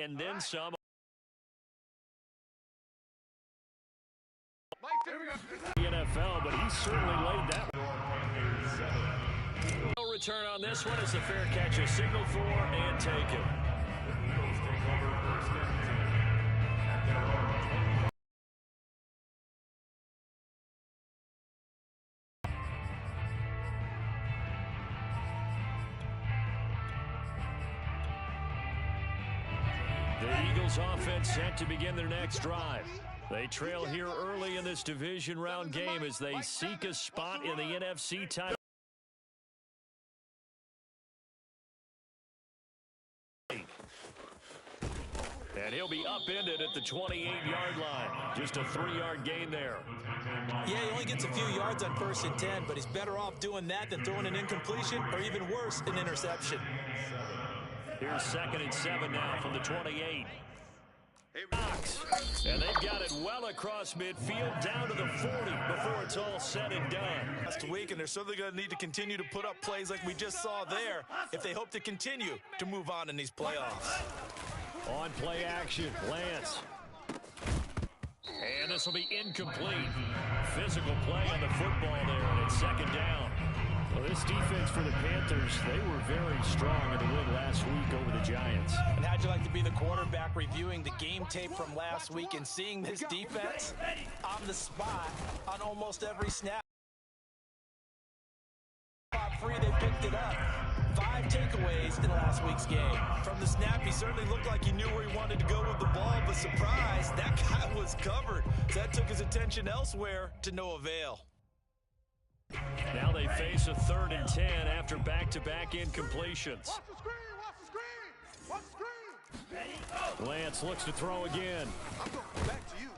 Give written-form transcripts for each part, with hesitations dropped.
and then some. The NFL, but he certainly laid that one. No return on this one as the fair catch is signaled for and taken. The Eagles offense set to begin their next drive. They trail here early in this division round game as they seek a spot in the NFC title. And he'll be upended at the 28-yard line. Just a 3-yard gain there. Yeah, he only gets a few yards on 1st and 10, but he's better off doing that than throwing an incompletion or even worse, an interception. Here's 2nd and 7 now from the 28. Knox. And they've got it well across midfield down to the 40 before it's all said and done. Last week, and they're certainly going to need to continue to put up plays like we just saw there if they hope to continue to move on in these playoffs. On play action, Lance. And this will be incomplete. Physical play on the football there, and it's 2nd down. Well, this defense for the Panthers, they were very strong in the win last week over the Giants. And how'd you like to be the quarterback reviewing the game tape from last week and seeing this defense on the spot on almost every snap? Top 3, they picked it up. 5 takeaways in last week's game. From the snap, he certainly looked like he knew where he wanted to go with the ball, but surprise, that guy was covered. So that took his attention elsewhere to no avail. Now they face a 3rd and 10 after back-to-back incompletions. Watch the screen, watch the screen, watch the screen. Lance looks to throw again. I'm going back to you.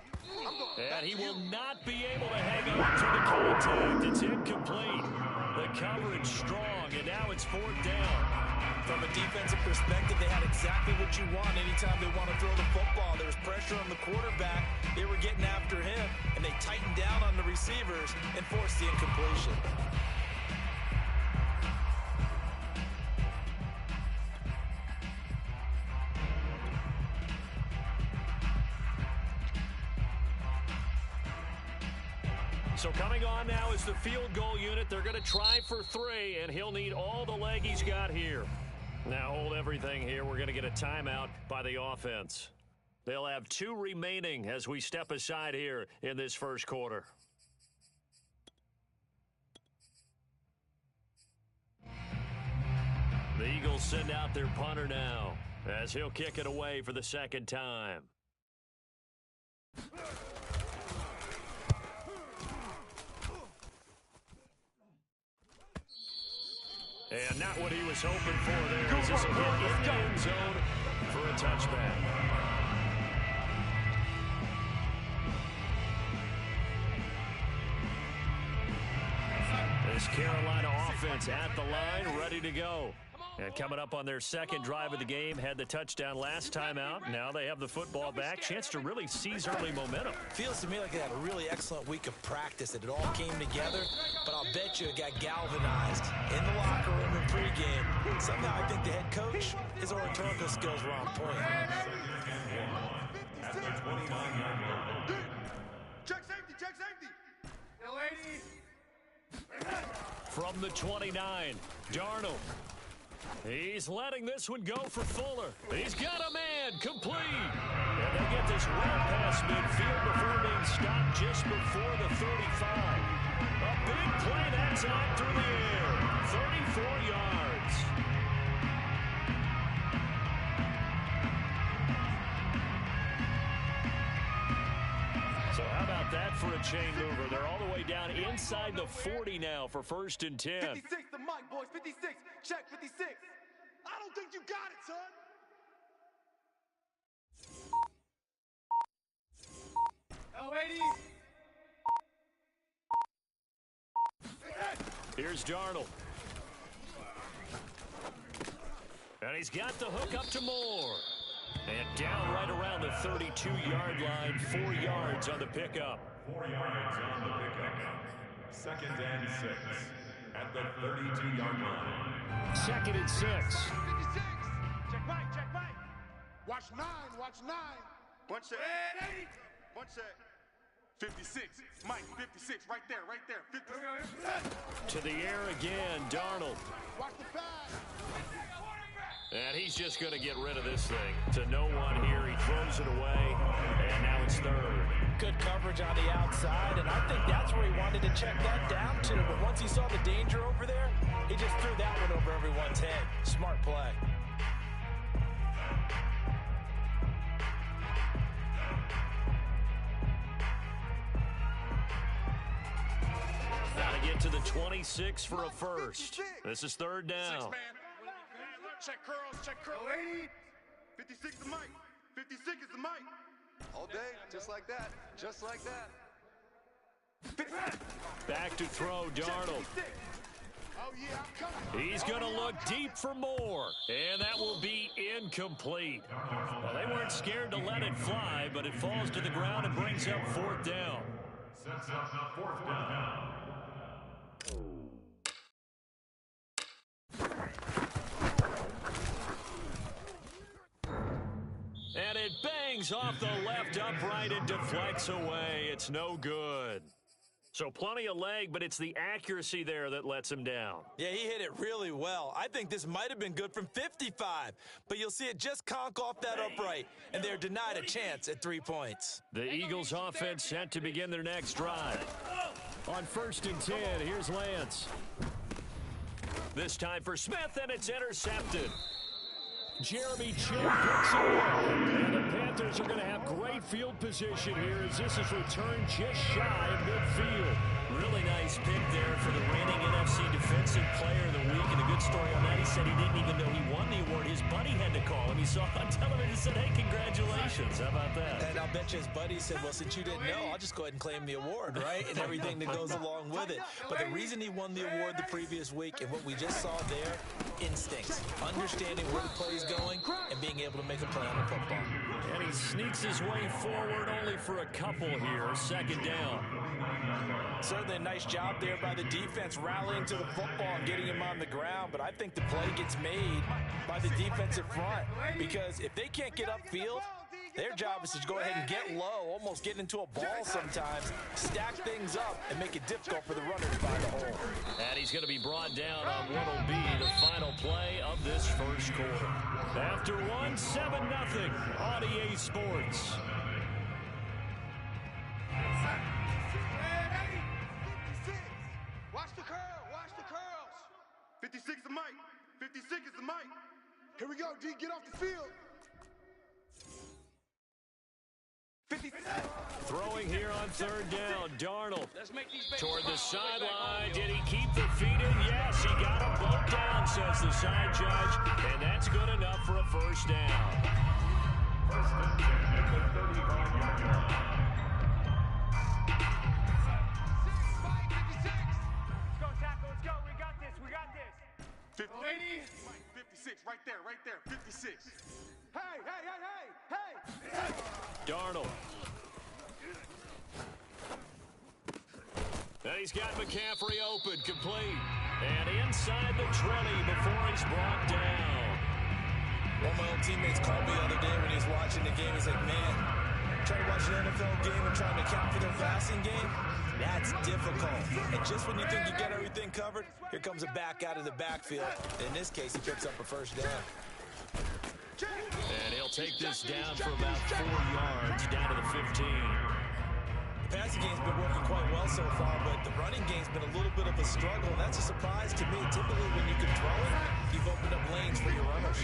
And he will not be able to hang on through the contact. It's incomplete. The coverage strong, and now it's 4th down. From a defensive perspective, they had exactly what you want anytime they want to throw the football. There was pressure on the quarterback. They were getting after him, and they tightened down on the receivers and forced the incompletion. So coming on now is the field goal unit. They're going to try for 3, and he'll need all the leg he's got here. Now hold everything here. We're going to get a timeout by the offense. They'll have 2 remaining as we step aside here in this first quarter. The Eagles send out their punter now as he'll kick it away for the 2nd time. And not what he was hoping for there. As this will hit in the end zone for a touchback. This Carolina offense at the line, ready to go. And coming up on their 2nd drive of the game, had the touchdown last time out. Now they have the football back. Chance to really seize early momentum. Feels to me like they had a really excellent week of practice. It all came together, but I'll bet you it got galvanized in the locker room in pregame. Somehow I think the head coach, his oratorical skills were on point. Check safety, check safety. From the 29, Darnold. He's letting this one go for Fuller. He's got a man, complete. And they get this well past midfield before being stopped just before the 35. A big play that time through the air. 34 yards. So how about that for a chain mover? They're all the way down inside the 40 now for 1st and 10. 56, the mic, boys. 56. Check 56. I don't think you got it, son. Here's Darnold. And he's got the hook up to Moore. And down right around the 32-yard line, 4 yards on the pickup. 4 yards on the pickup. 2nd and 6 at the 32-yard line. 2nd and 6. 56. Check Mike, check Mike. Watch Watch 9. Watch 9. One check. One check. 56. Mike, 56. Right there, right there. 56. To the air again, Darnold. Watch the pass. And he's just going to get rid of this thing. To no one here. He throws it away. And now it's third. Good coverage on the outside, and I think that's where he wanted to check that down to. But once he saw the danger over there, he just threw that one over everyone's head. Smart play. Got to get to the 26 for a first. This is third down. 6 man. Check curls. 56 is Mike. 56 is the Mike. All day, just like that. Just like that. Back to throw, Darnold. Oh, yeah, I'm coming. He's going to look deep for more. And that will be incomplete. Well, they weren't scared to let it fly, but it falls to the ground and brings up fourth down. Sets up fourth down. And it bangs off the left upright and deflects away. It's no good. So plenty of leg, but it's the accuracy there that lets him down. Yeah, he hit it really well. I think this might have been good from 55, but you'll see it just conk off that upright, and they're denied a chance at 3 points. The Eagles offense set to begin their next drive. On 1st and 10, here's Lance. This time for Smith, and it's intercepted. Jeremy Chin picks it up. And the Panthers are going to have great field position here as this is returned just shy of midfield. Really nice pick there for the reigning NFC Defensive Player of the Week. And a good story on that, he said he didn't even know he won the award. His buddy had to call him. He saw it on television and said, hey, congratulations. How about that? And I'll bet you his buddy said, well, since you didn't know, I'll just go ahead and claim the award, right? And everything that goes along with it. But the reason he won the award the previous week and what we just saw there, instincts, understanding where the play is going and being able to make a play on the football. And he sneaks his way forward only for a couple here. 2nd down. Certainly a nice job there by the defense rallying to the football and getting him on the ground, but I think the play gets made by the defensive front because if they can't get upfield, their job is to go ahead and get low, almost get into a ball sometimes, stack things up, and make it difficult for the runner to find a hole. And he's going to be brought down on what will be the final play of this first quarter. After 1, 7-0 on EA Sports. Watch the curl. Watch the curls. 56 is Mike. 56 is the Mike. Here we go, D. Get off the field. 56. Throwing here on 3rd down, Darnold toward the sideline. Did he keep the feet in? Yes, he got them both down, says the side judge, and that's good enough for a first down. 1st and 10 at the 35-yard line. 56. Let's go, tackle. Let's go. We got this. We got this. 56, right there. 56. Hey. Darnold. And he's got McCaffrey open, complete. And inside the 20 before he's brought down. One of my old teammates called me the other day when he was watching the game. He's like, man, trying to watch an NFL game and trying to account for their passing game, that's difficult. And just when you think you got everything covered, here comes a back out of the backfield. In this case, he picks up a first down. And he'll take this down for about 4 yards, down to the 15. The passing game's been working quite well so far, but the running game's been a little bit of a struggle, and that's a surprise to me. Typically, when you can throw it, you've opened up lanes for your runners.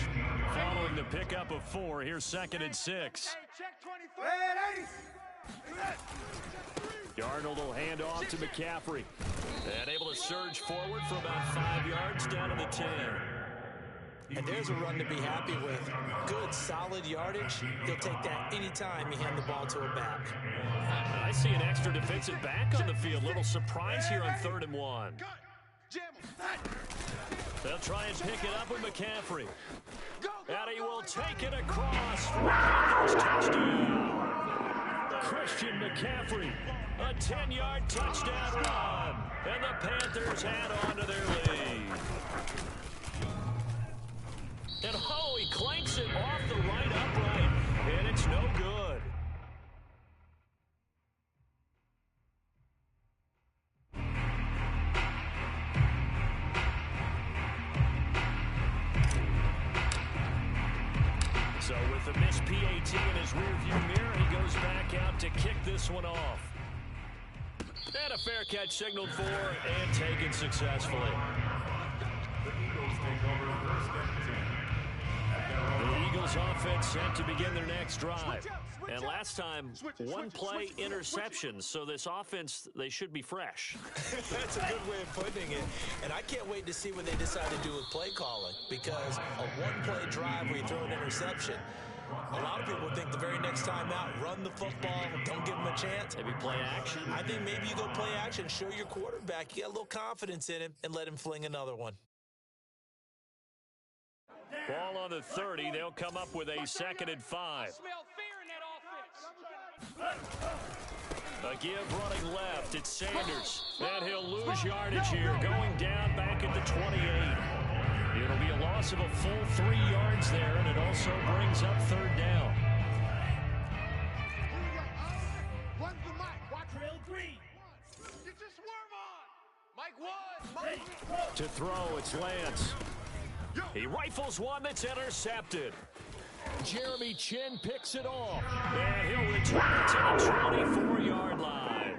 Following the pickup of 4, here's 2nd and 6. Hey, check 24. Darnold will hand off to McCaffrey. And able to surge forward for about 5 yards, down to the 10. And there's a run to be happy with. Good, solid yardage. He'll take that anytime you hand the ball to a back. I see an extra defensive back on the field. Little surprise here on 3rd and 1. They'll try and pick it up with McCaffrey. And he will take it across for a Panthers touchdown. Christian McCaffrey, a 10-yard touchdown run. And the Panthers add on to their lead. And he clanks it off the right upright. With a missed PAT in his rearview mirror, he goes back out to kick this one off. And a fair catch signaled for and taken successfully. The Eagles take over first and 10. The Eagles offense set to begin their next drive. And last time, one play interception. So this offense, they should be fresh. That's a good way of putting it. And I can't wait to see what they decide to do with play calling. Because a one-play drive where you throw an interception, a lot of people think the very next time out, run the football, don't give them a chance. Maybe play action. I think maybe you go play action, show your quarterback, you got a little confidence in him, and let him fling another one. Ball on the 30. They'll come up with a 2nd and 5. Smell fear in that offense. A give running left. It's Sanders. And he'll lose yardage here. Going down back at the 28. It'll be a loss of a full 3 yards there, and it also brings up 3rd down. Run the mic. Watch Trail green. Get your swerve on. Mike 1. To throw, it's Lance. He rifles one that's intercepted. Jeremy Chin picks it off. And he'll return it to the 24-yard line.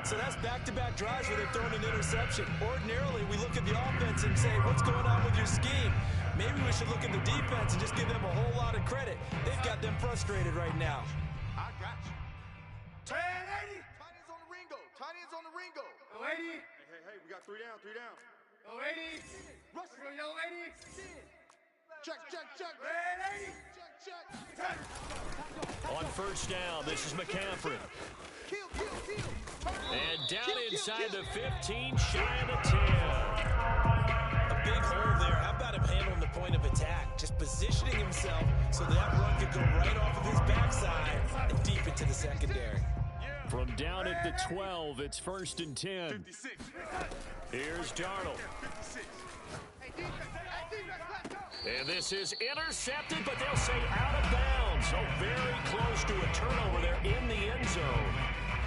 So that's back-to-back drives where they've thrown an interception. Ordinarily, we look at the offense and say, what's going on with your scheme? Maybe we should look at the defense and just give them a whole lot of credit. They've got them frustrated right now. I got you. 1080. Tight ends on the Ringo. Tight ends on the Ringo. 80. Hey, we got 3 down, 3 down. 80. Rush. 80. Check. 80. Check. On 1st down, this is McCaffrey. Kill. And down inside the 15, shy of the 10. A big hole there. How about him handling the point of attack? Just positioning himself so that run could go right off of his backside and deep into the secondary. From down at the 12, it's 1st and 10. 56. Here's Darnold. 56. Hey, defense, let's go. And this is intercepted, but they'll say out of bounds. So very close to a turnover there in the end zone.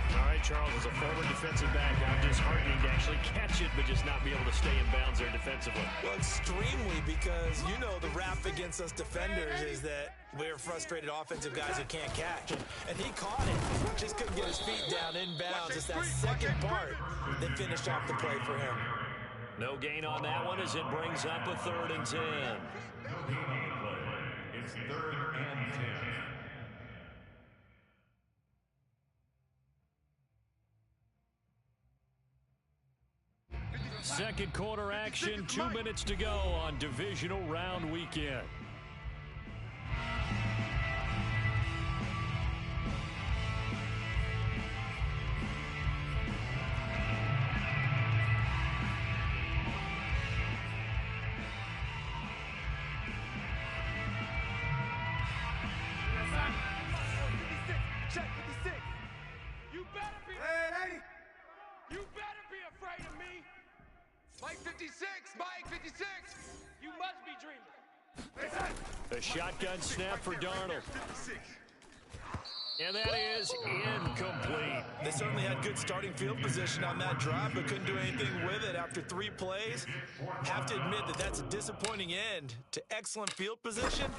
All right, Charles, as a former defensive back, I'm disheartening to actually catch it, but just not be able to stay in bounds there defensively. Well, extremely, because you know the rap against us defenders is that we're frustrated offensive guys who can't catch. And he caught it, just couldn't get his feet down in bounds. It's that second part that finished off the play for him. No gain on that one as it brings up a 3rd and 10. No gain on the play. It's 3rd and 10. Second quarter action, 2 minutes to go on divisional round weekend. Check 56. You better be. 80. You better be afraid of me. Mike 56. Mike 56. You must be dreaming. A shotgun snap for Darnold. 56. And that is incomplete. They certainly had good starting field position on that drive, but couldn't do anything with it after 3 plays. Have to admit that that's a disappointing end to excellent field position.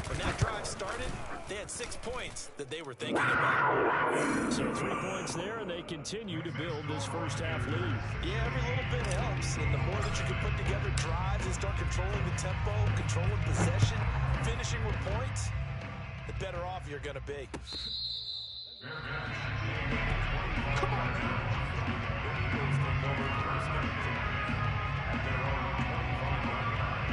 When that drive started, they had 6 points that they were thinking about. So 3 points there, and they continue to build this first half lead. Yeah, every little bit helps, and the more that you can put together drives and start controlling the tempo, controlling possession, finishing with points, the better off you're going to be. Come on. The Eagles take over first and 10 at their own 25-yard line.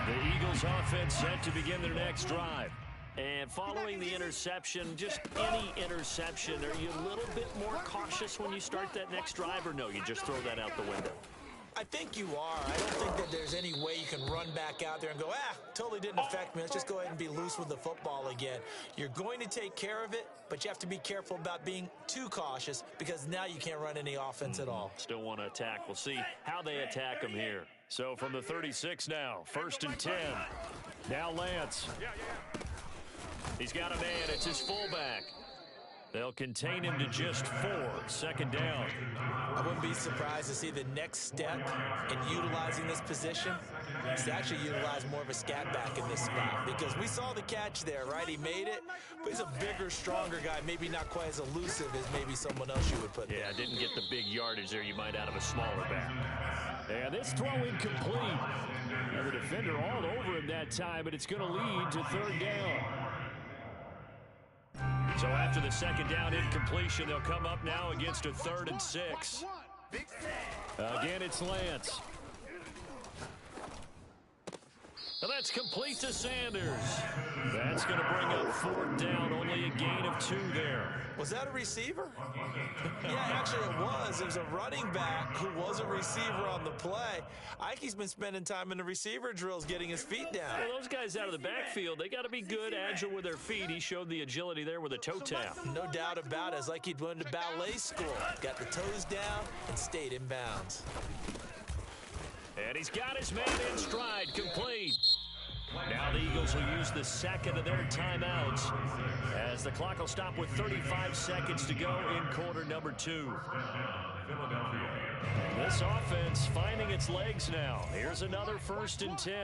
The Eagles offense set to begin their next drive. And following the interception, just any interception, are you a little bit more cautious when you start that next drive, or no, you just throw that out the window? I think you are. I don't think that there's any way you can run back out there and go, totally didn't affect me. Let's just go ahead and be loose with the football again. You're going to take care of it, but you have to be careful about being too cautious because now you can't run any offense at all. Still want to attack. We'll see how they attack them here. So from the 36 now, 1st and 10. Now Lance. He's got a man. It's his fullback. They'll contain him to just 4. Second down. I wouldn't be surprised to see the next step in utilizing this position is to actually utilize more of a scat back in this spot, because we saw the catch there, right? He made it, but he's a bigger, stronger guy, maybe not quite as elusive as maybe someone else you would put there. Yeah, didn't get the big yardage there you might out of a smaller back. And this throw incomplete. And the defender all over him that time, but it's going to lead to third down. So after the second down incompletion, they'll come up now against a 3rd and 6. Again, it's Lance. And that's complete to Sanders. That's going to bring up 4th down, only a gain of 2 there. Was that a receiver? Yeah, actually it was. It was a running back who was a receiver on the play. Ike's been spending time in the receiver drills getting his feet down. Well, those guys out of the backfield, they got to be good, agile with their feet. He showed the agility there with a toe tap. No doubt about it. It's like he'd went to ballet school. Got the toes down and stayed in bounds. And he's got his man in stride, complete. Now the Eagles will use the second of their timeouts as the clock will stop with 35 seconds to go in quarter number 2. This offense finding its legs now. Here's another 1st and 10.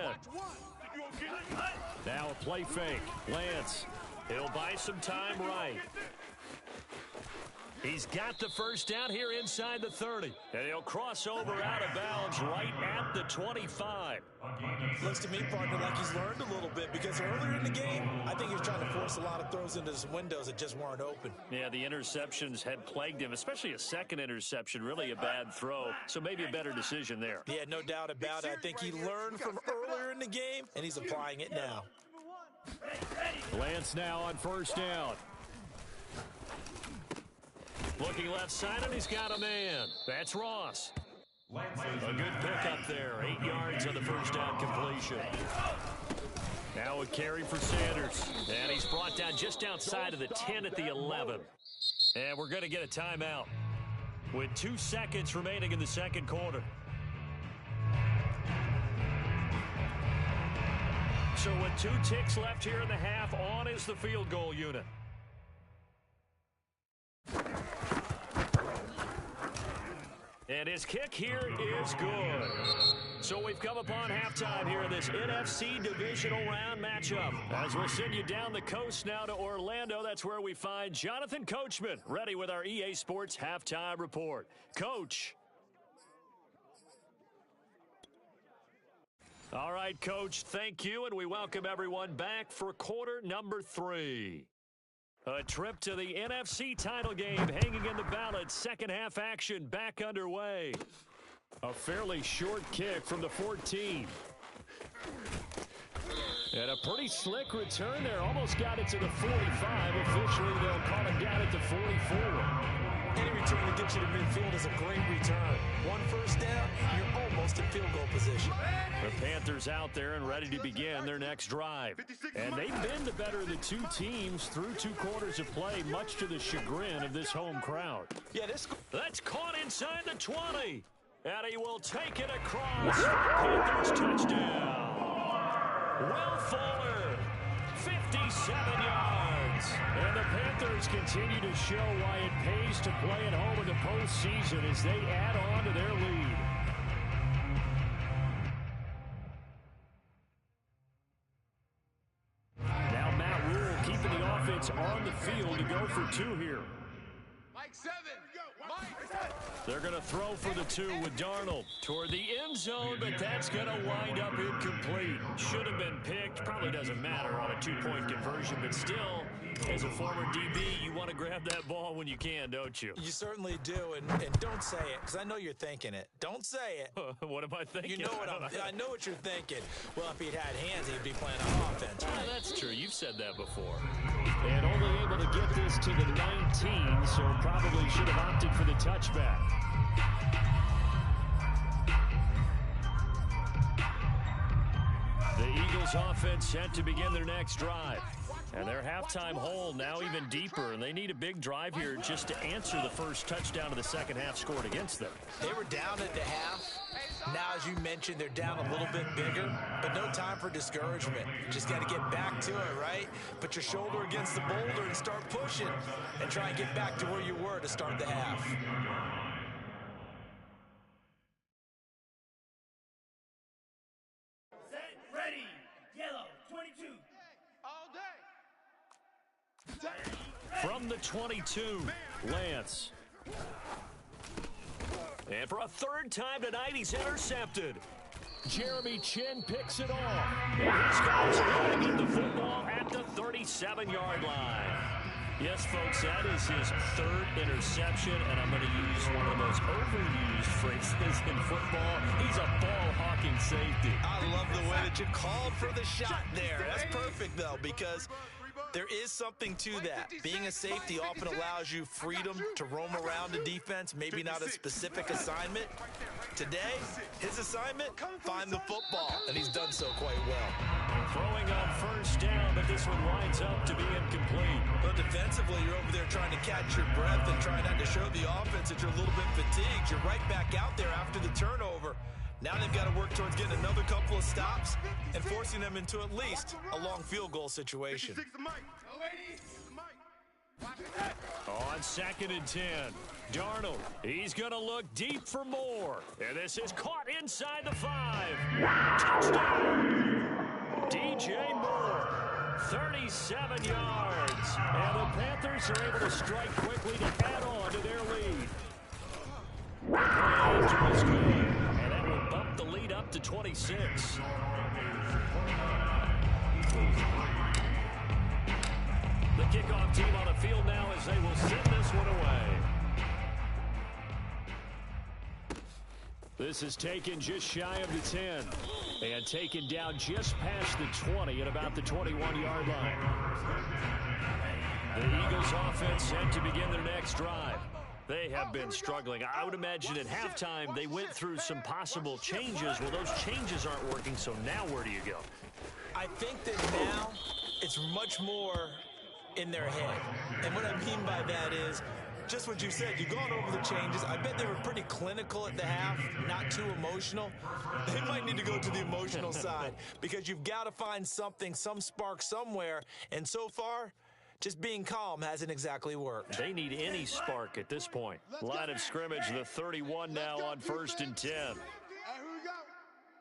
Now a play fake. Lance, he'll buy some time right. He's got the first down here inside the 30. And he'll cross over out of bounds right at the 25. Looks to me, partner, like he's learned a little bit, because earlier in the game, I think he was trying to force a lot of throws into his windows that just weren't open. Yeah, the interceptions had plagued him, especially a second interception, really a bad throw. So maybe a better decision there. Yeah, no doubt about it. I think he learned from earlier in the game, and he's applying it now. Lance now on first down. Looking left side, and he's got a man. That's Ross. A good pickup there. 8 yards on the first down completion. Now a carry for Sanders. And he's brought down just outside of the 10 at the 11. And we're going to get a timeout with 2 seconds remaining in the second quarter. So with 2 ticks left here in the half, on is the field goal unit. And his kick here is good. So we've come upon halftime here in this NFC divisional round matchup. As we'll send you down the coast now to Orlando, that's where we find Jonathan Coachman, ready with our EA Sports halftime report. Coach. All right, Coach, thank you, and we welcome everyone back for quarter number 3. A trip to the NFC title game hanging in the balance. Second half action back underway. A fairly short kick from the 14. And a pretty slick return there. Almost got it to the 45. Officially, they'll call it down at the 44. Any return to get you to midfield is a great return. 1 first down, you're almost in field goal position. The Panthers out there and ready to begin their next drive. And they've been the better of the 2 teams through 2 quarters of play, much to the chagrin of this home crowd. Yeah, that's caught inside the 20. And he will take it across for Panthers touchdown. Will Fuller, 57 yards. And the Panthers continue to show why it pays to play at home in the postseason as they add on to their lead. Now Matt Rule keeping the offense on the field to go for 2 here. Mike 7. Mike. They're going to throw for the 2 with Darnold toward the end zone, but that's going to wind up incomplete. Should have been picked. Probably doesn't matter on a 2-point conversion, but still, as a former DB, you want to grab that ball when you can, don't you? You certainly do, and don't say it, because I know you're thinking it. Don't say it. What am I thinking? You know what I know what you're thinking. Well, if he'd had hands, he'd be playing on offense. Right? That's true. You've said that before. And only able to get this to the 19, so probably should have opted for the touchback. The Eagles offense set to begin their next drive. And their halftime hole now even deeper, and they need a big drive here just to answer the first touchdown of the second half scored against them. They were down at the half. Now, as you mentioned, they're down a little bit bigger, but no time for discouragement. Just got to get back to it, right? Put your shoulder against the boulder and start pushing and try and get back to where you were to start the half. Set, ready, yellow, 22. All day. From the 22, Lance. And for a third time tonight, he's intercepted. Jeremy Chin picks it off. And these guys are going to get the football at the 37-yard line. Yes, folks, that is his third interception, and I'm going to use one of the most overused phrases in football. He's a ball-hawking safety. I love the way that you called for the shot there. That's perfect, though, because there is something to that. Being a safety often allows you freedom to roam around the defense, maybe not a specific assignment. Today, his assignment, find the football, and he's done so quite well. Throwing on first down, but this one winds up to be incomplete. But defensively, you're over there trying to catch your breath and trying not to show the offense that you're a little bit fatigued. You're right back out there after the turnover. Now they've got to work towards getting another couple of stops and forcing them into at least a long field goal situation. On 2nd and 10, Darnold, he's going to look deep for more. And this is caught inside the 5. Touchdown! DJ Moore, 37 yards. And the Panthers are able to strike quickly to add on to their lead. And was good. And that will bump the lead up to 26. The kickoff team on the field now as they will send this one away. This is taken just shy of the 10 and taken down just past the 20 at about the 21-yard line. The Eagles offense set to begin their next drive. They have been struggling. I would imagine at halftime they went through some possible changes. Well, those changes aren't working, so now where do you go? I think that now it's much more in their head. And what I mean by that is just what you said. You've gone over the changes. I bet they were pretty clinical at the half, not too emotional. They might need to go to the emotional side because you've got to find something, some spark somewhere. And so far, just being calm hasn't exactly worked. They need any spark at this point. Line of scrimmage, the 31 now on 1st and 10. Hey, here we go.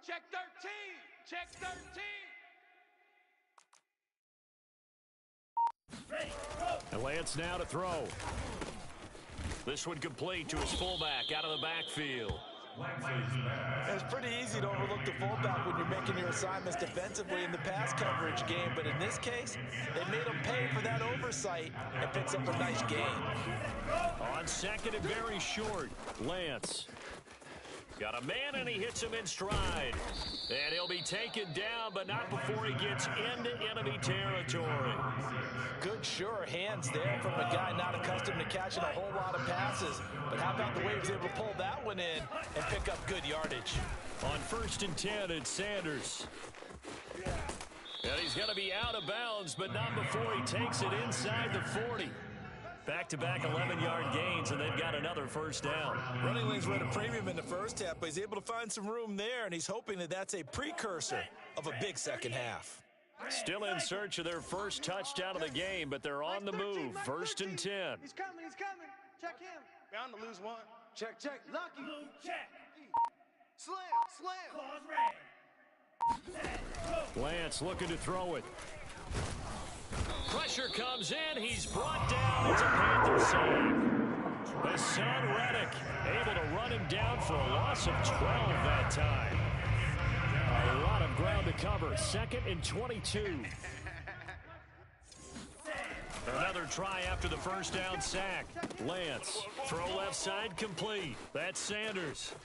Check 13. Check 13. And Lance now to throw. This one complete to his fullback out of the backfield. It's pretty easy to overlook the fullback when you're making your assignments defensively in the pass coverage game, but in this case, they made him pay for that oversight and picks up a nice gain. On 2nd and very short, Lance. Got a man and he hits him in stride. And he'll be taken down, but not before he gets into enemy territory. Good, sure hands there from a guy not accustomed to catching a whole lot of passes. But how about the way he was able to pull that one in and pick up good yardage? On 1st and 10, it's Sanders. And he's going to be out of bounds, but not before he takes it inside the 40. Back-to-back 11-yard gains, and they've got another first down. Running lanes were at a premium in the first half, but he's able to find some room there, and he's hoping that that's a precursor of a big second half. Still in search of their first touchdown of the game, but they're on the move. 1st and 10. He's coming, he's coming. Check him. Bound to lose one. Check, check. Lucky. Blue check. Slam, slam. Claws red. Lance looking to throw it. Pressure comes in. He's brought down. It's a Panther save. Hassan Reddick able to run him down for a loss of 12 that time. A lot of ground to cover. 2nd and 22. Another try after the first down sack. Lance, throw left side complete. That's Sanders.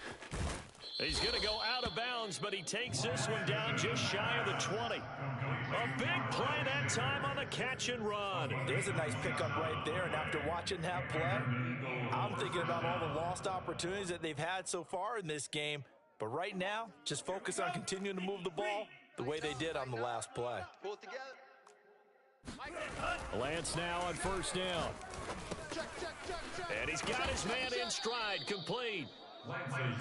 He's going to go out of bounds, but he takes this one down just shy of the 20. A big play that time on the catch and run. There's a nice pickup right there, and after watching that play, I'm thinking about all the lost opportunities that they've had so far in this game. But right now, just focus on continuing to move the ball the way they did on the last play. Pull it together. Lance now on first down. Check, check, check, check. And he's got his man in stride, complete.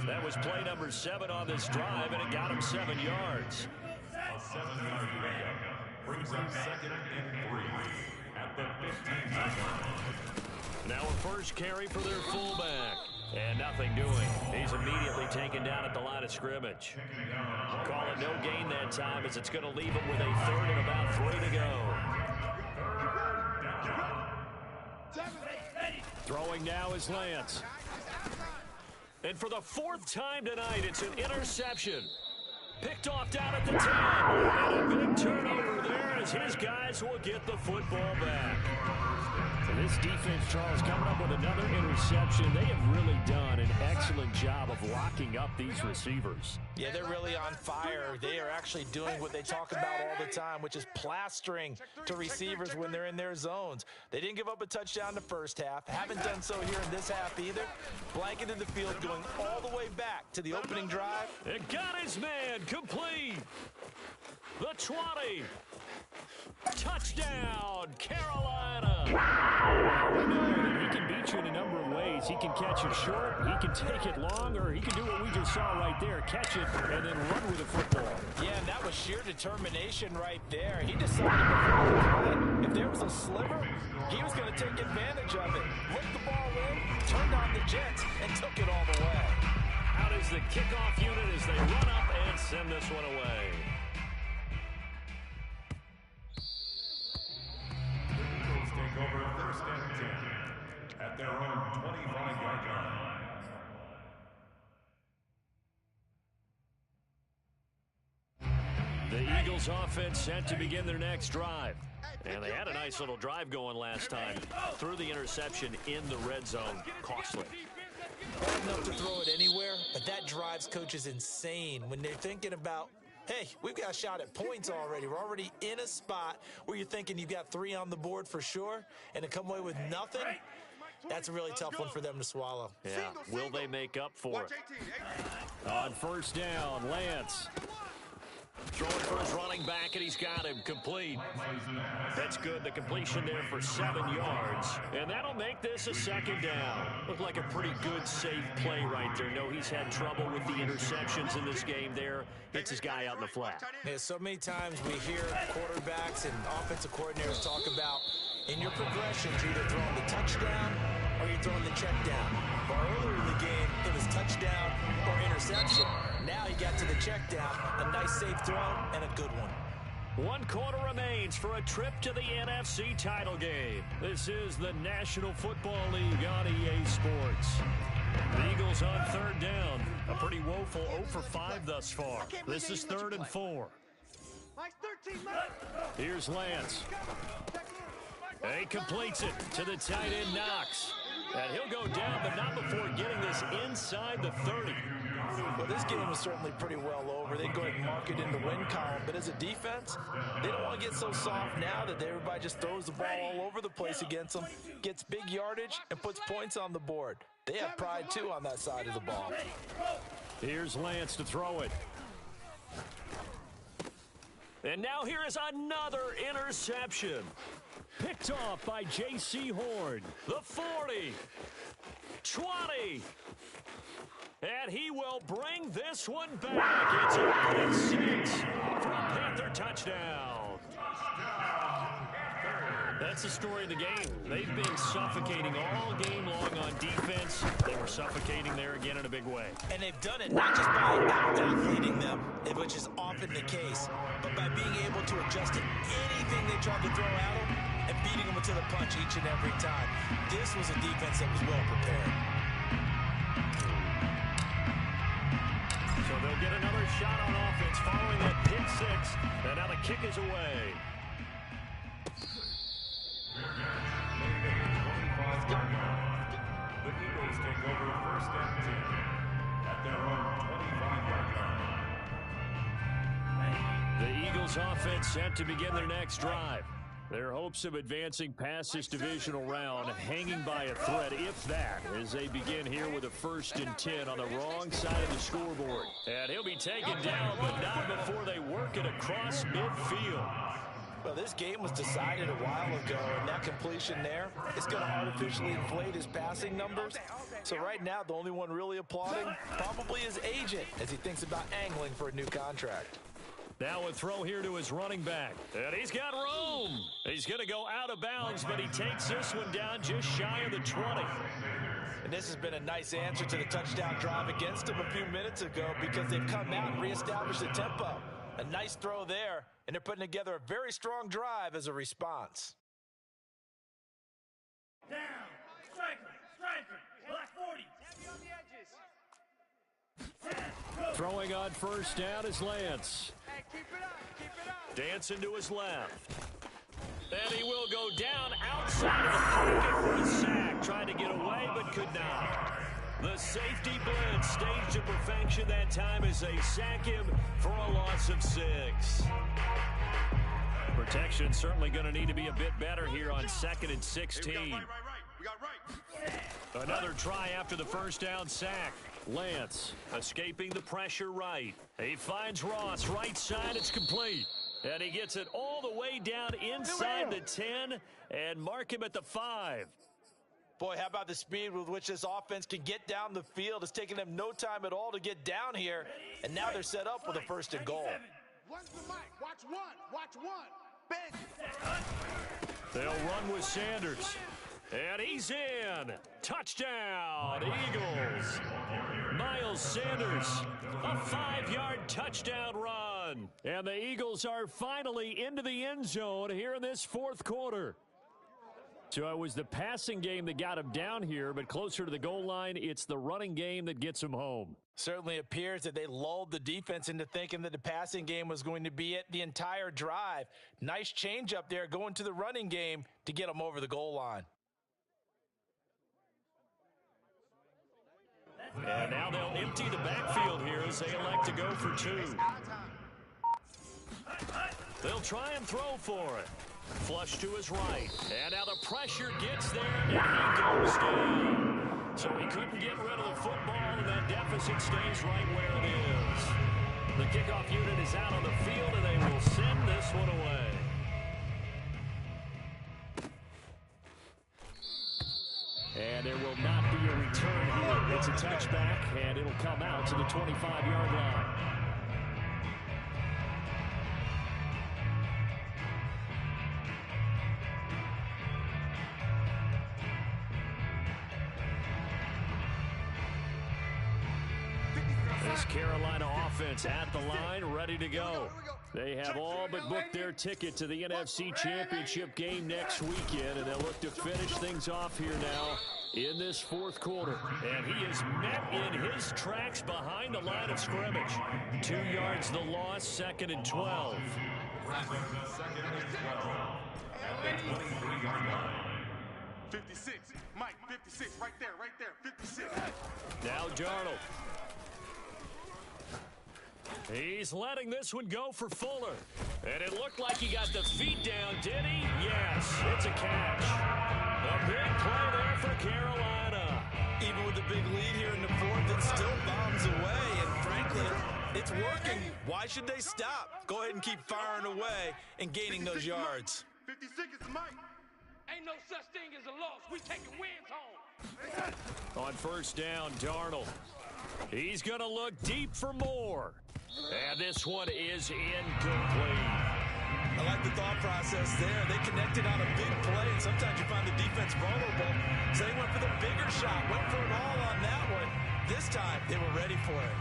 That was play number 7 on this drive, and it got him 7 yards. A 7-yard pickup brings up 2nd and 3 at the 15-yard line. Now a first carry for their fullback. And nothing doing. He's immediately taken down at the line of scrimmage. Call it no gain that time, as it's going to leave him with a 3rd and about 3 to go. Throwing now is Lance. And for the 4th time tonight, it's an interception. Picked off down at the 10. And a big turnover there as his guys will get the football back. So this defense, Charles, coming up with another interception. They have really done an excellent job of locking up these receivers. Yeah, they're really on fire. They are actually doing what they talk about all the time, which is plastering to receivers when they're in their zones. They didn't give up a touchdown in the first half. Haven't done so here in this half either. Blanketed the field, going all the way back to the opening drive. It got his man complete. The 20. Touchdown, Carolina. We know that he can beat you in a number of ways. He can catch it short, he can take it long, or he can do what we just saw right there, catch it and then run with the football. Yeah, and that was sheer determination right there. He decided before the play, if there was a sliver, he was going to take advantage of it. Looked the ball in, turned on the Jets, and took it all the way. Out is the kickoff unit as they run up and send this one away. Take over 1st and 10 at their own 25-yard line. The Eagles offense set to begin their next drive. And they had a nice little drive going last time. Threw the interception in the red zone. Costly. Bad enough to throw it anywhere, but that drives coaches insane when they're thinking about, hey, we've got a shot at points already. We're already in a spot where you're thinking you've got 3 on the board for sure, and to come away with nothing, that's a really tough one for them to swallow. Yeah, will they make up for it? On 1st down, Lance. Throwing for his running back, and he's got him complete. That's good. The completion there for 7 yards. And that'll make this a 2nd down. Looked like a pretty good, safe play right there. No, he's had trouble with the interceptions in this game there. Hits his guy out in the flat. Yeah, so many times we hear quarterbacks and offensive coordinators talk about, in your progressions, you're either throwing the touchdown or you're throwing the check down. But earlier in the game, it was touchdown or interception. Now he got to the check down, a nice safe throw, and a good one. 1 quarter remains for a trip to the NFC title game. This is the National Football League on EA Sports. The Eagles on 3rd down. A pretty woeful 0 for 5 thus far. This is 3rd and 4. Here's Lance. He completes it to the tight end, Knox. And he'll go down, but not before getting this inside the 30. Well, this game is certainly pretty well over. They go ahead and mark it in the win column. But as a defense, they don't want to get so soft now that everybody just throws the ball all over the place against them, gets big yardage, and puts points on the board. They have pride, too, on that side of the ball. Here's Lance to throw it. And now here is another interception. Picked off by J.C. Horn. The 40. 20. And he will bring this one back. It's 1-6 for a Panther touchdown. That's the story of the game. They've been suffocating all game long on defense. They were suffocating there again in a big way. And they've done it not just by out-athleting them, which is often the case, but by being able to adjust to anything they try to throw at them and beating them to the punch each and every time. This was a defense that was well prepared. So they'll get another shot on offense following that pick 6. And now the kick is away. The Eagles take over 1st and 10 at their own 25-yard line. The Eagles offense set to begin their next drive. Their hopes of advancing past this divisional round hanging by a thread, if that, as they begin here with a 1st and 10 on the wrong side of the scoreboard. And he'll be taken down, but not before they work it across midfield. Well, this game was decided a while ago, and that completion there is going to artificially inflate his passing numbers. So right now, the only one really applauding probably his agent as he thinks about angling for a new contract. Now a throw here to his running back. And he's got room. He's going to go out of bounds, but he takes this one down just shy of the 20. And this has been a nice answer to the touchdown drive against him a few minutes ago because they've come out and reestablished the tempo. A nice throw there, and they're putting together a very strong drive as a response. Down. Striker. Black 40. Heavy on the edges. Throwing on first down is Lance. Hey, keep it up. Dancing to his left. And he will go down outside of the pocket for a sack. Trying to get away, but could not. The safety blitz staged to perfection that time as they sack him for a loss of 6. Protection certainly going to need to be a bit better here on 2nd and 16. Hey, we got right. Another try after the first down sack. Lance escaping the pressure right. He finds Ross right side. It's complete. And he gets it all the way down inside the 10 and mark him at the 5. Boy, how about the speed with which this offense can get down the field? It's taken them no time at all to get down here, and now they're set up with a 1st and goal. One's the mic. Watch one. Bench. They'll run with Sanders. And he's in. Touchdown, Eagles. Miles Sanders, a 5-yard touchdown run. And the Eagles are finally into the end zone here in this 4th quarter. So it was the passing game that got him down here, but closer to the goal line, it's the running game that gets him home. Certainly appears that they lulled the defense into thinking that the passing game was going to be it the entire drive. Nice change up there going to the running game to get them over the goal line. And now they'll empty the backfield here as they elect to go for 2. They'll try and throw for it. Flush to his right. And now the pressure gets there, and he goes down. So he couldn't get rid of the football, and that deficit stays right where it is. The kickoff unit is out on the field, and they will send this one away. And there will not be a return here. It's a touchback, and it'll come out to the 25-yard line. This Carolina offense at the line, ready to go. They have all but booked their ticket to the NFC Championship game next weekend, and they'll look to finish things off here now in this 4th quarter. And he is met in his tracks behind the line of scrimmage. 2 yards the loss, 2nd and 12. 56. Mike, 56. Right there. 56. Now Darnold. He's letting this one go for Fuller. And it looked like he got the feet down, did he? Yes, it's a catch. A big play there for Carolina. Even with the big lead here in the 4th, it still bombs away. And frankly, it's working. Why should they stop? Go ahead and keep firing away and gaining those yards. 56 is Mike. Ain't no such thing as a loss. We taking wins home. On first down, Darnold. He's going to look deep for more. And this one is incomplete. I like the thought process there. They connected on a big play, and sometimes you find the defense vulnerable. So they went for the bigger shot, went for it all on that one. This time, they were ready for it.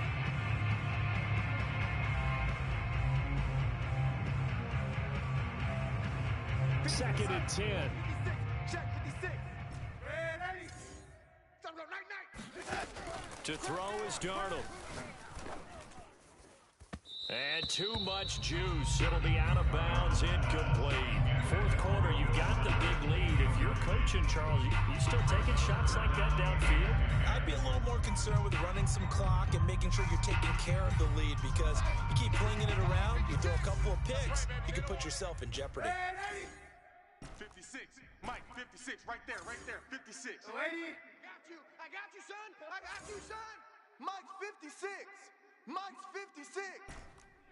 Second and 10. 56. Check 56. Ready. Night. To throw is Darnold. And too much juice. It'll be out of bounds, incomplete. 4th quarter, you've got the big lead. If you're coaching, Charles, you still taking shots like that downfield? I'd be a little more concerned with running some clock and making sure you're taking care of the lead, because you keep flinging it around, you throw a couple of picks, you can put yourself in jeopardy. 56. Mike, 56. Right there. 56. Lady. I got you, son. Mike's 56.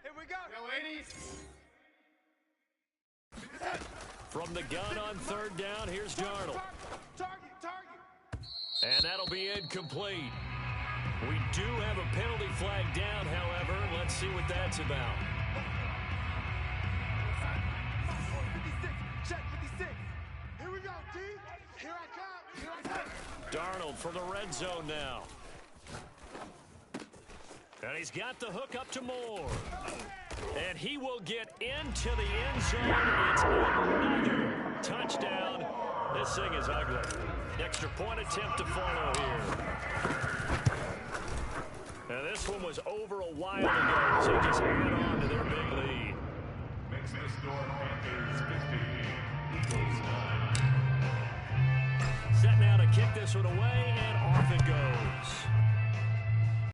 Here we go. Yo, ladies. From the gun on third down, here's Darnold. Target. And that'll be incomplete. We do have a penalty flag down, however. Let's see what that's about. 56, check 56. Here we go, D. Here I come. Darnold from the red zone now. And he's got the hook up to Moore. And he will get into the end zone. It's another touchdown. This thing is ugly. Extra point attempt to follow here. Now this one was over a while ago, so just add on to their big lead. Makes the score Panthers 50, Eagles 9. Set now to kick this one away, and off it goes.